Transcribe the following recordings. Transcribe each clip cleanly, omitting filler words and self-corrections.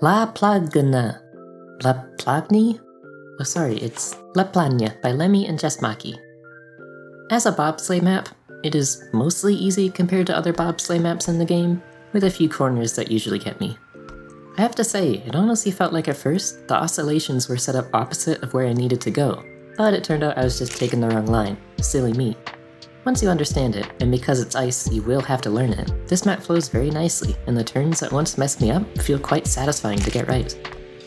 Plagne. Plagne? Oh sorry, it's Plagne by Lemmy and justMaki. As a bobsleigh map, it is mostly easy compared to other bobsleigh maps in the game, with a few corners that usually get me. I have to say, it honestly felt like at first, the oscillations were set up opposite of where I needed to go, but it turned out I was just taking the wrong line. Silly me. Once you understand it, and because it's ice, you will have to learn it, this map flows very nicely, and the turns that once messed me up feel quite satisfying to get right.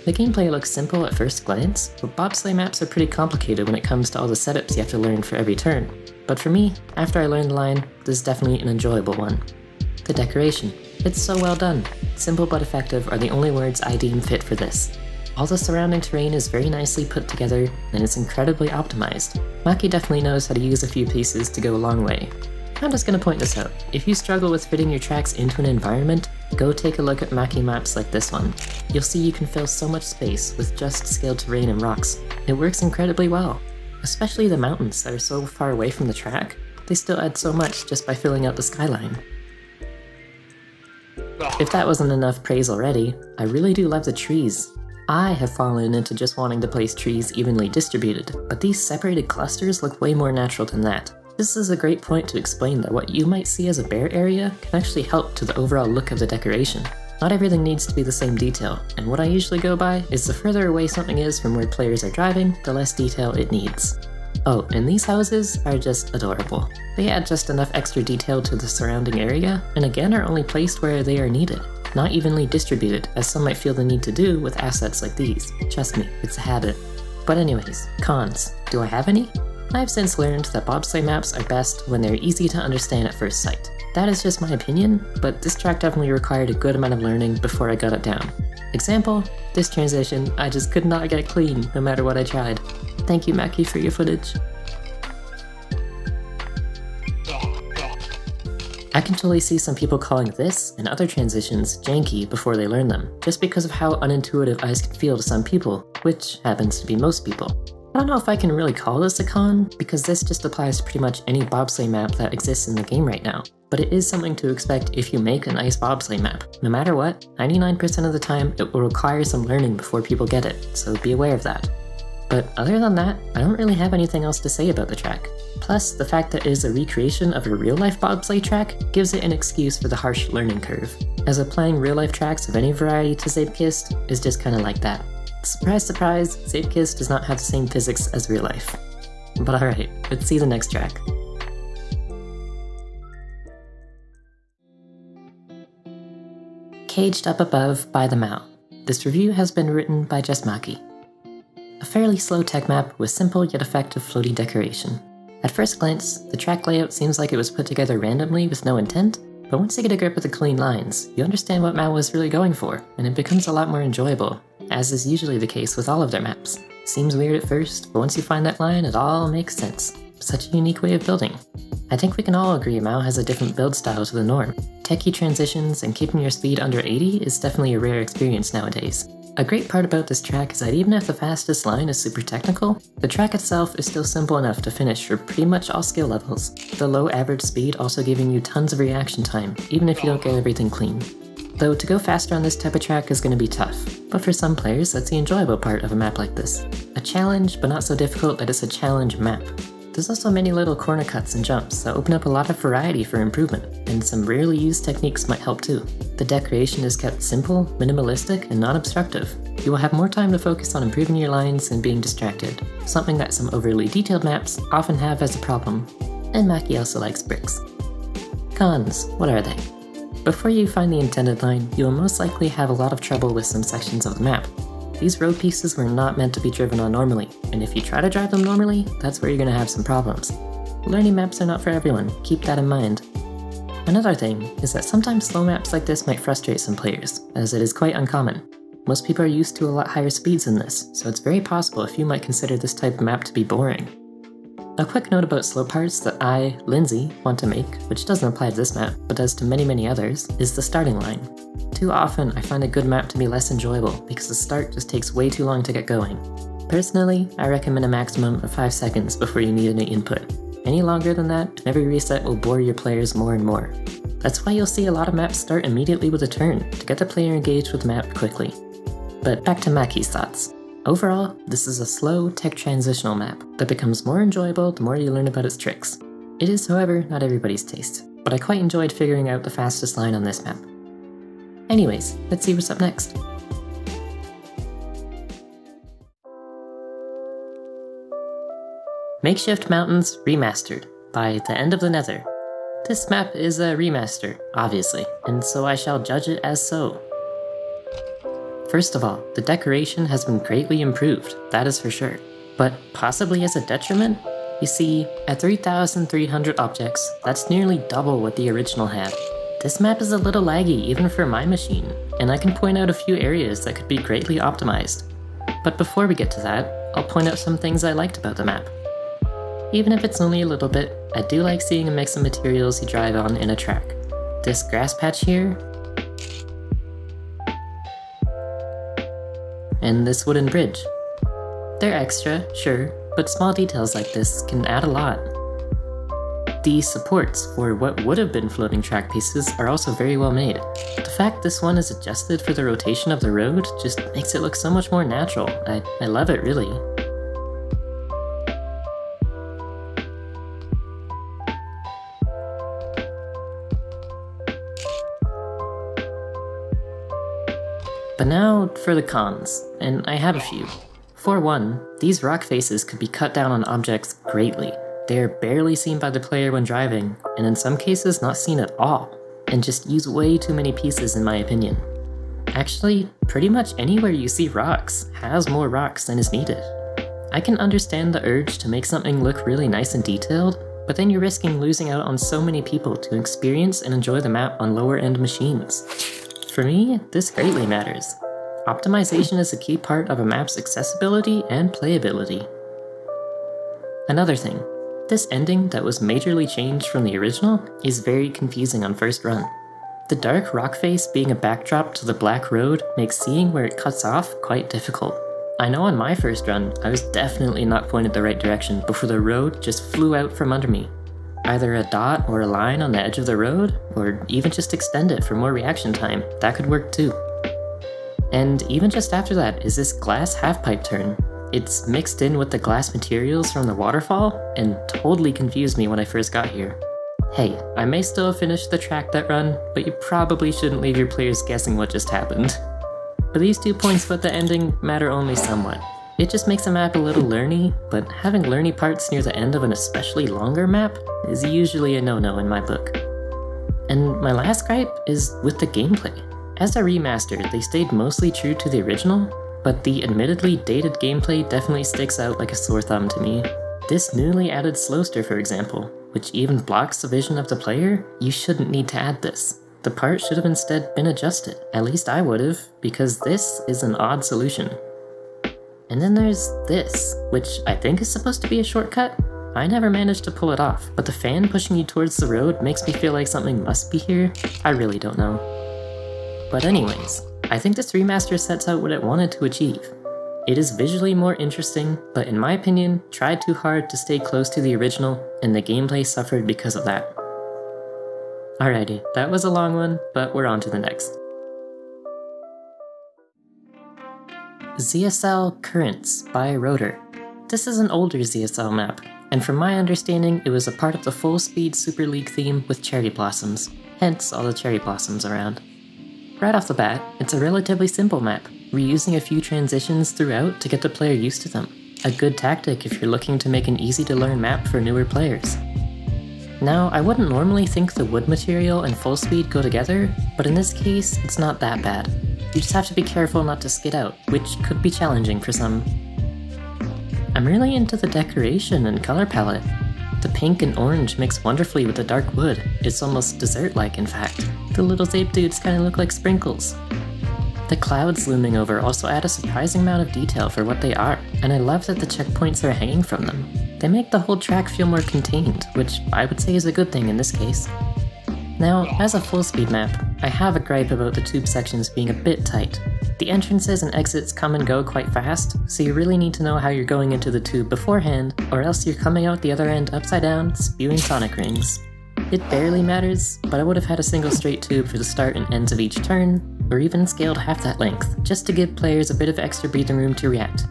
The gameplay looks simple at first glance, but bobsleigh maps are pretty complicated when it comes to all the setups you have to learn for every turn. But for me, after I learned the line, this is definitely an enjoyable one. The decoration. It's so well done. Simple but effective are the only words I deem fit for this. All the surrounding terrain is very nicely put together, and it's incredibly optimized. Maki definitely knows how to use a few pieces to go a long way. I'm just gonna point this out. If you struggle with fitting your tracks into an environment, go take a look at Maki maps like this one. You'll see you can fill so much space with just scaled terrain and rocks. It works incredibly well. Especially the mountains that are so far away from the track, they still add so much just by filling out the skyline. If that wasn't enough praise already, I really do love the trees. I have fallen into just wanting to place trees evenly distributed, but these separated clusters look way more natural than that. This is a great point to explain that what you might see as a bare area can actually help to the overall look of the decoration. Not everything needs to be the same detail, and what I usually go by is the further away something is from where players are driving, the less detail it needs. Oh, and these houses are just adorable. They add just enough extra detail to the surrounding area, and again are only placed where they are needed. Not evenly distributed, as some might feel the need to do with assets like these. Trust me, it's a habit. But anyways, cons. Do I have any? I've since learned that bobsleigh maps are best when they're easy to understand at first sight. That is just my opinion, but this track definitely required a good amount of learning before I got it down. Example, this transition, I just could not get clean no matter what I tried. Thank you, Maki, for your footage. I can totally see some people calling this and other transitions janky before they learn them, just because of how unintuitive ice can feel to some people, which happens to be most people. I don't know if I can really call this a con, because this just applies to pretty much any bobsleigh map that exists in the game right now, but it is something to expect if you make an ice bobsleigh map. No matter what, 99% of the time it will require some learning before people get it, so be aware of that. But other than that, I don't really have anything else to say about the track. Plus, the fact that it is a recreation of a real-life bobsleigh track gives it an excuse for the harsh learning curve, as applying real-life tracks of any variety to Zeepkist is just kinda like that. Surprise surprise, Zeepkist does not have the same physics as real life. But alright, let's see the next track. Caged Up Above by the Maou. This review has been written by justMaki. A fairly slow tech map with simple yet effective floaty decoration. At first glance, the track layout seems like it was put together randomly with no intent, but once you get a grip of the clean lines, you understand what Maou was really going for, and it becomes a lot more enjoyable, as is usually the case with all of their maps. Seems weird at first, but once you find that line, it all makes sense. Such a unique way of building. I think we can all agree Maou has a different build style to the norm. Techie transitions and keeping your speed under 80 is definitely a rare experience nowadays. A great part about this track is that even if the fastest line is super technical, the track itself is still simple enough to finish for pretty much all skill levels, the low average speed also giving you tons of reaction time, even if you don't get everything clean. Though to go faster on this type of track is going to be tough, but for some players that's the enjoyable part of a map like this. A challenge, but not so difficult that it's a challenge map. There's also many little corner cuts and jumps that open up a lot of variety for improvement, and some rarely used techniques might help too. The decoration is kept simple, minimalistic, and non-obstructive. You will have more time to focus on improving your lines and being distracted, something that some overly detailed maps often have as a problem. And Maki also likes bricks. Cons, what are they? Before you find the intended line, you will most likely have a lot of trouble with some sections of the map. These road pieces were not meant to be driven on normally, and if you try to drive them normally, that's where you're going to have some problems. Learning maps are not for everyone, keep that in mind. Another thing is that sometimes slow maps like this might frustrate some players, as it is quite uncommon. Most people are used to a lot higher speeds than this, so it's very possible if you might consider this type of map to be boring. A quick note about slow parts that I, Linzi, want to make, which doesn't apply to this map, but does to many others, is the starting line. Too often, I find a good map to be less enjoyable because the start just takes way too long to get going. Personally, I recommend a maximum of 5 seconds before you need any input. Any longer than that, and every reset will bore your players more and more. That's why you'll see a lot of maps start immediately with a turn, to get the player engaged with the map quickly. but back to Maki's thoughts. Overall, this is a slow, tech transitional map that becomes more enjoyable the more you learn about its tricks. It is, however, not everybody's taste, but I quite enjoyed figuring out the fastest line on this map. Anyways, let's see what's up next. Makeshift Mountains Remastered by The End of the Nether. This map is a remaster, obviously, and so I shall judge it as so. First of all, the decoration has been greatly improved, that is for sure. But possibly as a detriment? You see, at 3,300 objects, that's nearly double what the original had. This map is a little laggy even for my machine, and I can point out a few areas that could be greatly optimized. But before we get to that, I'll point out some things I liked about the map. Even if it's only a little bit, I do like seeing a mix of materials you drive on in a track. This grass patch here, and this wooden bridge. They're extra, sure, but small details like this can add a lot. The supports for what would have been floating track pieces are also very well made. The fact this one is adjusted for the rotation of the road just makes it look so much more natural. I love it, really. But now for the cons, and I have a few. For one, these rock faces could be cut down on objects greatly. They are barely seen by the player when driving, and in some cases not seen at all, and just use way too many pieces in my opinion. Actually, pretty much anywhere you see rocks has more rocks than is needed. I can understand the urge to make something look really nice and detailed, but then you're risking losing out on so many people to experience and enjoy the map on lower end machines. For me, this greatly matters. Optimization is a key part of a map's accessibility and playability. Another thing, this ending that was majorly changed from the original is very confusing on first run. The dark rock face being a backdrop to the black road makes seeing where it cuts off quite difficult. I know on my first run, I was definitely not pointed the right direction before the road just flew out from under me. Either a dot or a line on the edge of the road, or even just extend it for more reaction time, that could work too. And even just after that is this glass half-pipe turn. It's mixed in with the glass materials from the waterfall, and totally confused me when I first got here. Hey, I may still finish the track that run, but you probably shouldn't leave your players guessing what just happened. But these 2 points about the ending matter only somewhat. It just makes a map a little learny, but having learny parts near the end of an especially longer map is usually a no-no in my book. And my last gripe is with the gameplay. As a remaster, they stayed mostly true to the original, but the admittedly dated gameplay definitely sticks out like a sore thumb to me. This newly added slowster, for example, which even blocks the vision of the player, you shouldn't need to add this. The part should have instead been adjusted, at least I would have, because this is an odd solution. And then there's this, which I think is supposed to be a shortcut. I never managed to pull it off, but the fan pushing you towards the road makes me feel like something must be here. I really don't know. But anyways, I think this remaster sets out what it wanted to achieve. It is visually more interesting, but in my opinion, tried too hard to stay close to the original, and the gameplay suffered because of that. Alrighty, that was a long one, but we're on to the next. ZSL Currents by Rotor. This is an older ZSL map, and from my understanding it was a part of the Full Speed Super League theme with cherry blossoms, hence all the cherry blossoms around. Right off the bat, it's a relatively simple map, reusing a few transitions throughout to get the player used to them. A good tactic if you're looking to make an easy to learn map for newer players. Now, I wouldn't normally think the wood material and full speed go together, but in this case, it's not that bad. You just have to be careful not to skid out, which could be challenging for some. I'm really into the decoration and color palette. The pink and orange mix wonderfully with the dark wood. It's almost dessert-like, in fact. The little Zape dudes kinda look like sprinkles. The clouds looming over also add a surprising amount of detail for what they are, and I love that the checkpoints are hanging from them. They make the whole track feel more contained, which I would say is a good thing in this case. Now, as a full-speed map, I have a gripe about the tube sections being a bit tight. The entrances and exits come and go quite fast, so you really need to know how you're going into the tube beforehand, or else you're coming out the other end upside down, spewing sonic rings. It barely matters, but I would have had a single straight tube for the start and ends of each turn, or even scaled half that length, just to give players a bit of extra breathing room to react.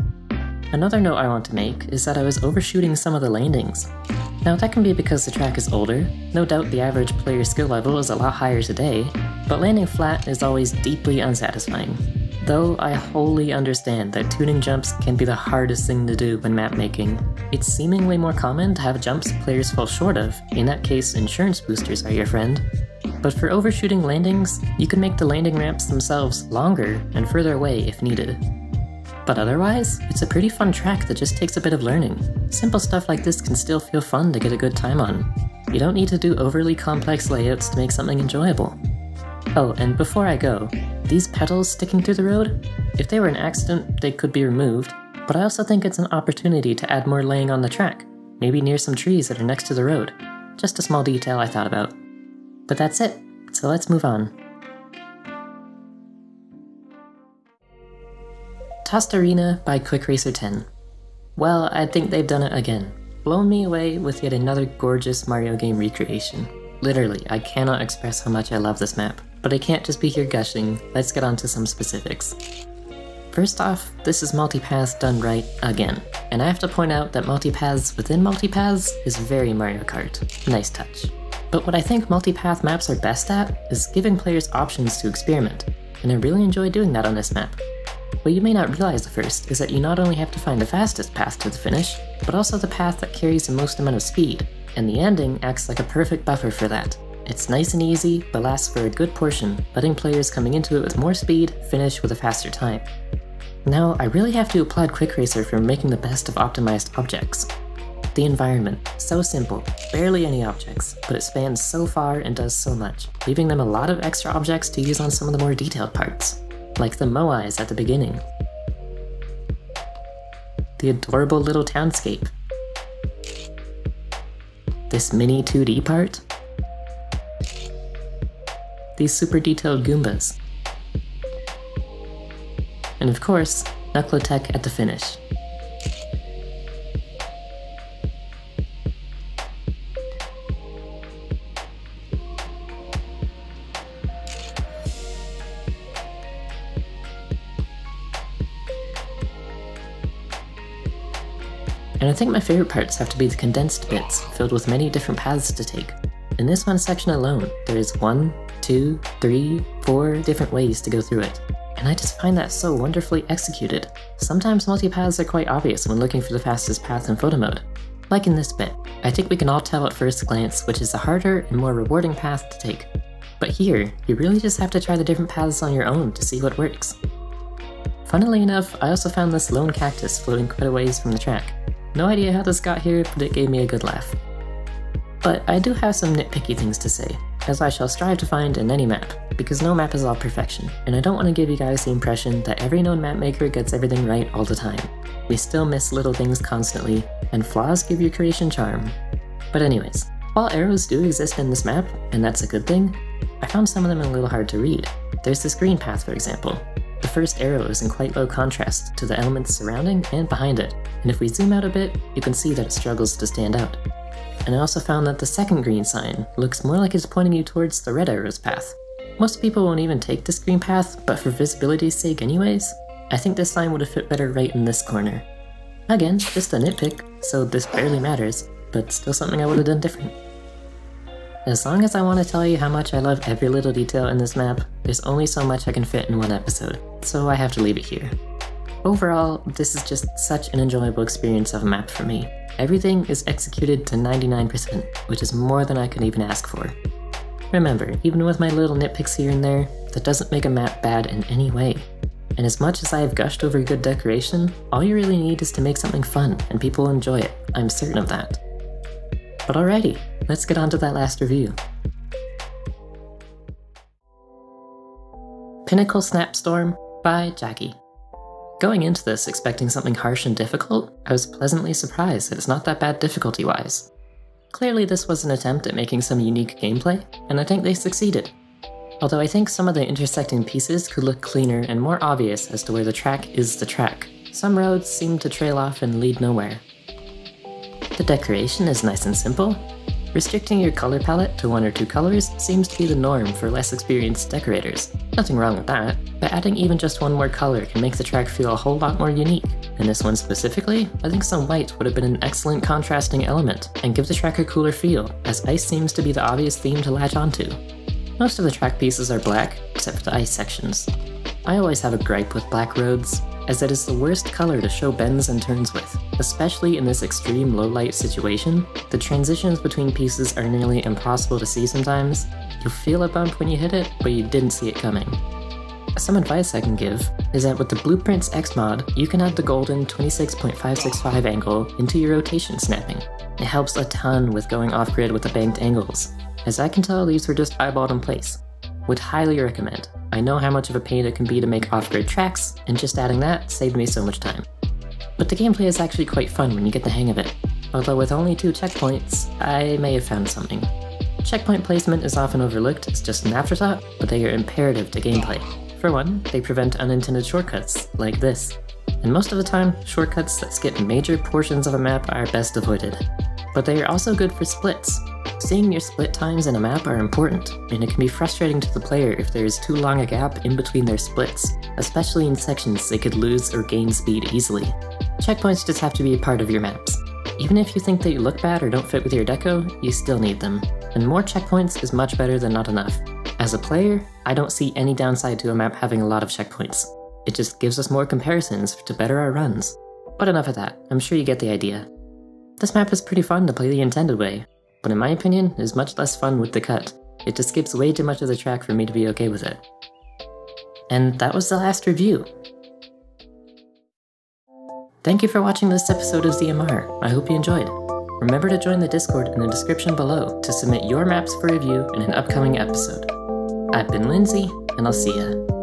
Another note I want to make is that I was overshooting some of the landings. Now that can be because the track is older, no doubt the average player skill level is a lot higher today, but landing flat is always deeply unsatisfying. Though I wholly understand that tuning jumps can be the hardest thing to do when map making. It's seemingly more common to have jumps players fall short of, in that case insurance boosters are your friend. But for overshooting landings, you can make the landing ramps themselves longer and further away if needed. But otherwise, it's a pretty fun track that just takes a bit of learning. Simple stuff like this can still feel fun to get a good time on. You don't need to do overly complex layouts to make something enjoyable. Oh, and before I go, these petals sticking through the road? If they were an accident, they could be removed, but I also think it's an opportunity to add more laying on the track, maybe near some trees that are next to the road. Just a small detail I thought about. But that's it, so let's move on. Tostarena by QuickRacer10. Well, I think they've done it again. Blown me away with yet another gorgeous Mario game recreation. Literally, I cannot express how much I love this map. But I can't just be here gushing, let's get on to some specifics. First off, this is multipaths done right again. And I have to point out that multipaths within multipaths is very Mario Kart. Nice touch. But what I think multipath maps are best at is giving players options to experiment, and I really enjoy doing that on this map. What you may not realize at first is that you not only have to find the fastest path to the finish, but also the path that carries the most amount of speed, and the ending acts like a perfect buffer for that. It's nice and easy, but lasts for a good portion, letting players coming into it with more speed finish with a faster time. Now, I really have to applaud QuickRacer for making the best of optimized objects. The environment, so simple, barely any objects, but it spans so far and does so much, leaving them a lot of extra objects to use on some of the more detailed parts, like the Moais at the beginning. The adorable little townscape. This mini 2D part. These super detailed Goombas. And of course, Knuckletech at the finish. And I think my favorite parts have to be the condensed bits, filled with many different paths to take. In this one section alone, there is 1, 2, 3, 4 different ways to go through it. And I just find that so wonderfully executed. Sometimes multipaths are quite obvious when looking for the fastest path in photo mode. Like in this bit, I think we can all tell at first glance which is the harder and more rewarding path to take. But here, you really just have to try the different paths on your own to see what works. Funnily enough, I also found this lone cactus floating quite a ways from the track. No idea how this got here, but it gave me a good laugh. But I do have some nitpicky things to say, as I shall strive to find in any map, because no map is all perfection, and I don't want to give you guys the impression that every known map maker gets everything right all the time. We still miss little things constantly, and flaws give your creation charm. But anyways, while arrows do exist in this map, and that's a good thing, I found some of them a little hard to read. There's this green path, for example. The first arrow is in quite low contrast to the elements surrounding and behind it, and if we zoom out a bit, you can see that it struggles to stand out. And I also found that the second green sign looks more like it's pointing you towards the red arrow's path. Most people won't even take this green path, but for visibility's sake anyways, I think this sign would have fit better right in this corner. Again, just a nitpick, so this barely matters, but still something I would have done different. As long as I want to tell you how much I love every little detail in this map, there's only so much I can fit in one episode, so I have to leave it here. Overall, this is just such an enjoyable experience of a map for me. Everything is executed to 99%, which is more than I could even ask for. Remember, even with my little nitpicks here and there, that doesn't make a map bad in any way. And as much as I have gushed over good decoration, all you really need is to make something fun, and people will enjoy it, I'm certain of that. But alrighty, let's get on to that last review. Pinnacle Snapstorm by Jakie. Going into this expecting something harsh and difficult, I was pleasantly surprised that it's not that bad difficulty-wise. Clearly this was an attempt at making some unique gameplay, and I think they succeeded. Although I think some of the intersecting pieces could look cleaner and more obvious as to where the track is the track. Some roads seem to trail off and lead nowhere. The decoration is nice and simple. Restricting your color palette to 1 or 2 colors seems to be the norm for less experienced decorators. Nothing wrong with that, but adding even just 1 more color can make the track feel a whole lot more unique. In this one specifically, I think some white would have been an excellent contrasting element, and give the track a cooler feel, as ice seems to be the obvious theme to latch onto. Most of the track pieces are black, except for the ice sections. I always have a gripe with black roads, as it is the worst color to show bends and turns with. Especially in this extreme low-light situation, the transitions between pieces are nearly impossible to see sometimes. You'll feel a bump when you hit it, but you didn't see it coming. Some advice I can give is that with the Blueprints X mod, you can add the golden 26.565 angle into your rotation snapping. It helps a ton with going off-grid with the banked angles. As I can tell, these were just eyeballed in place. Would highly recommend. I know how much of a pain it can be to make off-grid tracks, and just adding that saved me so much time. But the gameplay is actually quite fun when you get the hang of it. Although with only 2 checkpoints, I may have found something. Checkpoint placement is often overlooked as just an afterthought, but they are imperative to gameplay. For one, they prevent unintended shortcuts, like this. And most of the time, shortcuts that skip major portions of a map are best avoided. But they are also good for splits. Seeing your split times in a map are important, and it can be frustrating to the player if there is too long a gap in between their splits, especially in sections they could lose or gain speed easily. Checkpoints just have to be a part of your maps. Even if you think that you look bad or don't fit with your deco, you still need them. And more checkpoints is much better than not enough. As a player, I don't see any downside to a map having a lot of checkpoints. It just gives us more comparisons to better our runs. But enough of that, I'm sure you get the idea. This map is pretty fun to play the intended way, but in my opinion, is much less fun with the cut. It just skips way too much of the track for me to be okay with it. And that was the last review. Thank you for watching this episode of ZMR. I hope you enjoyed. Remember to join the Discord in the description below to submit your maps for review in an upcoming episode. I've been Linzi, and I'll see ya.